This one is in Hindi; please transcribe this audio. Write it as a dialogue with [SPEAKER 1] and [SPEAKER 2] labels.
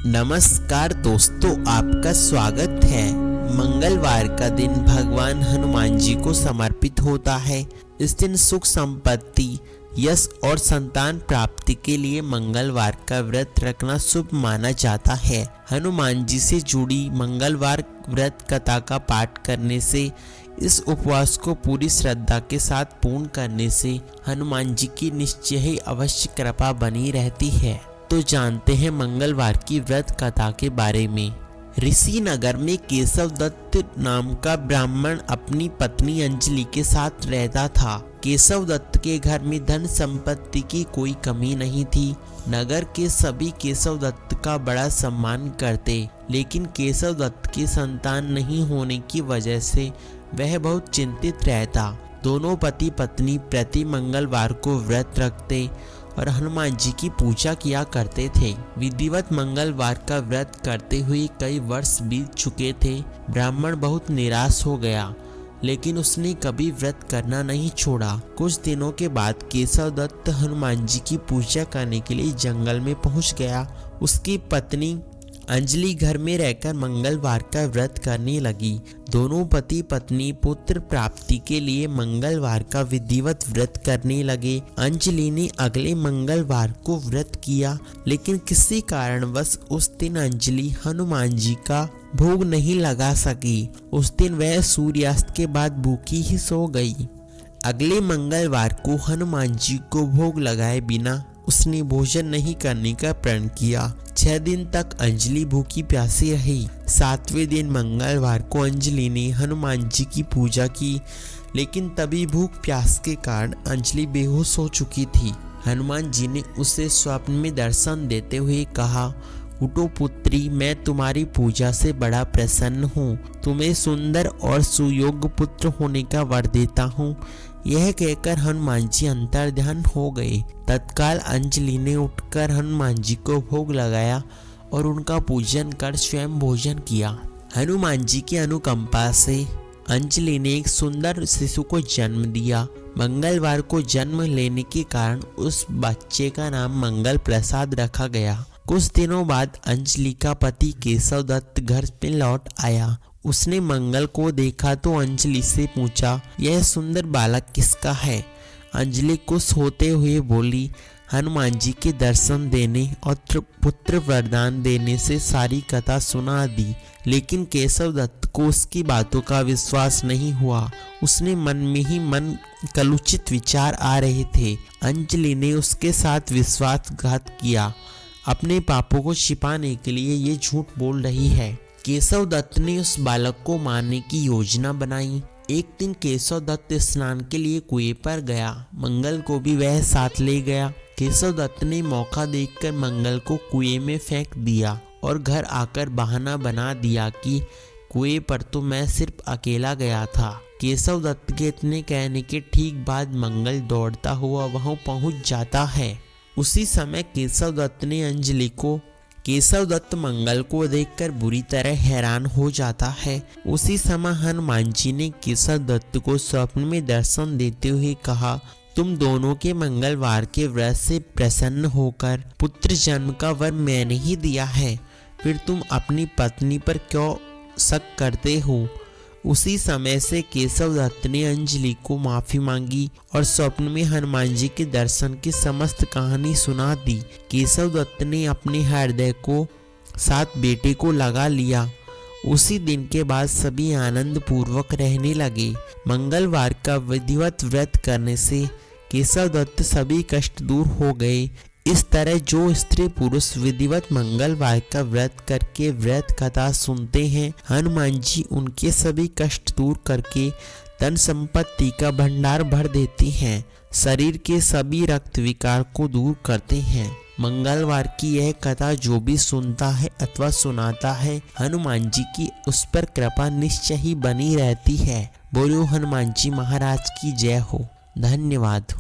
[SPEAKER 1] नमस्कार दोस्तों, आपका स्वागत है। मंगलवार का दिन भगवान हनुमान जी को समर्पित होता है। इस दिन सुख संपत्ति, यश और संतान प्राप्ति के लिए मंगलवार का व्रत रखना शुभ माना जाता है। हनुमान जी से जुड़ी मंगलवार व्रत कथा का पाठ करने से, इस उपवास को पूरी श्रद्धा के साथ पूर्ण करने से हनुमान जी की निश्चय ही अवश्य कृपा बनी रहती है। तो जानते हैं मंगलवार की व्रत कथा के बारे में। ऋषि नगर में केशव दत्त नाम का ब्राह्मण अपनी पत्नी अंजलि के साथ रहता था। केशव दत्त के घर में धन संपत्ति की कोई कमी नहीं थी। नगर के सभी केशव दत्त का बड़ा सम्मान करते, लेकिन केशव दत्त की संतान नहीं होने की वजह से वह बहुत चिंतित रहता। दोनों पति पत्नी प्रति मंगलवार को व्रत रखते और हनुमान जी की पूजा किया करते थे। विधिवत मंगलवार का व्रत करते हुए कई वर्ष बीत चुके थे। ब्राह्मण बहुत निराश हो गया, लेकिन उसने कभी व्रत करना नहीं छोड़ा। कुछ दिनों के बाद केशव दत्त हनुमान जी की पूजा करने के लिए जंगल में पहुंच गया। उसकी पत्नी अंजलि घर में रहकर मंगलवार का व्रत करने लगी। दोनों पति पत्नी पुत्र प्राप्ति के लिए मंगलवार का विधिवत व्रत करने लगे। अंजलि ने अगले मंगलवार को व्रत किया, लेकिन किसी कारणवश उस दिन अंजलि हनुमान जी का भोग नहीं लगा सकी। उस दिन वह सूर्यास्त के बाद भूखी ही सो गई। अगले मंगलवार को हनुमान जी को भोग लगाए बिना उसने भोजन नहीं करने का प्रण किया। 6 दिन तक अंजलि भूखी प्यासी रही। 7वें दिन मंगलवार को अंजलि ने हनुमान जी की पूजा की, लेकिन तभी भूख प्यास के कारण अंजलि बेहोश हो चुकी थी। हनुमान जी ने उसे स्वप्न में दर्शन देते हुए कहा, उठो पुत्री, मैं तुम्हारी पूजा से बड़ा प्रसन्न हूँ। तुम्हें सुंदर और सुयोग्य पुत्र होने का वर देता हूँ। यह कहकर हनुमान जी अंतर्ध्यान हो गए। तत्काल अंजलि ने उठकर हनुमान जी को भोग लगाया और उनका पूजन कर स्वयं भोजन किया। हनुमान जी की अनुकंपा से अंजलि ने एक सुंदर शिशु को जन्म दिया। मंगलवार को जन्म लेने के कारण उस बच्चे का नाम मंगल प्रसाद रखा गया। कुछ दिनों बाद अंजलि का पति केशव दत्त घर पे लौट आया। उसने मंगल को देखा तो अंजलि से पूछा, यह सुंदर बालक किसका है? अंजलि खुश होते हुए बोली, हनुमान जी के दर्शन देने और पुत्र वरदान देने से सारी कथा सुना दी। लेकिन केशव दत्त को उसकी बातों का विश्वास नहीं हुआ। उसने मन में ही मन कलुषित विचार आ रहे थे। अंजलि ने उसके साथ विश्वासघात किया। अपने पापों को छिपाने के लिए ये झूठ बोल रही है। केशव दत्त ने उस बालक को मारने की योजना बनाई। एक दिन केशव दत्त स्नान के लिए कुएं पर गया। मंगल को भी वह साथ ले गया। केशव दत्त ने मौका देखकर मंगल को कुएं में फेंक दिया और घर आकर बहाना बना दिया कि कुएं पर तो मैं सिर्फ अकेला गया था। केशव दत्त के इतने कहने के ठीक बाद मंगल दौड़ता हुआ वहां पहुंच जाता है। उसी समय केशव दत्त मंगल को देखकर बुरी तरह हैरान हो जाता है। उसी समय हनुमान जी ने केशव दत्त को स्वप्न में दर्शन देते हुए कहा, तुम दोनों के मंगलवार के व्रत से प्रसन्न होकर पुत्र जन्म का वर मैंने ही दिया है, फिर तुम अपनी पत्नी पर क्यों शक करते हो? उसी समय से केशव दत्त ने अंजलि को माफी मांगी और स्वप्न में हनुमान जी के दर्शन की समस्त कहानी सुना दी। केशव दत्त ने अपने हृदय को साथ बेटे को लगा लिया। उसी दिन के बाद सभी आनंद पूर्वक रहने लगे। मंगलवार का विधिवत व्रत करने से केशव दत्त सभी कष्ट दूर हो गए। इस तरह जो स्त्री पुरुष विधिवत मंगलवार का व्रत करके व्रत कथा सुनते हैं, हनुमान जी उनके सभी कष्ट दूर करके धन संपत्ति का भंडार भर देती हैं। शरीर के सभी रक्त विकार को दूर करते हैं। मंगलवार की यह कथा जो भी सुनता है अथवा सुनाता है, हनुमान जी की उस पर कृपा निश्चय ही बनी रहती है। बोलो हनुमान जी महाराज की जय हो। धन्यवाद।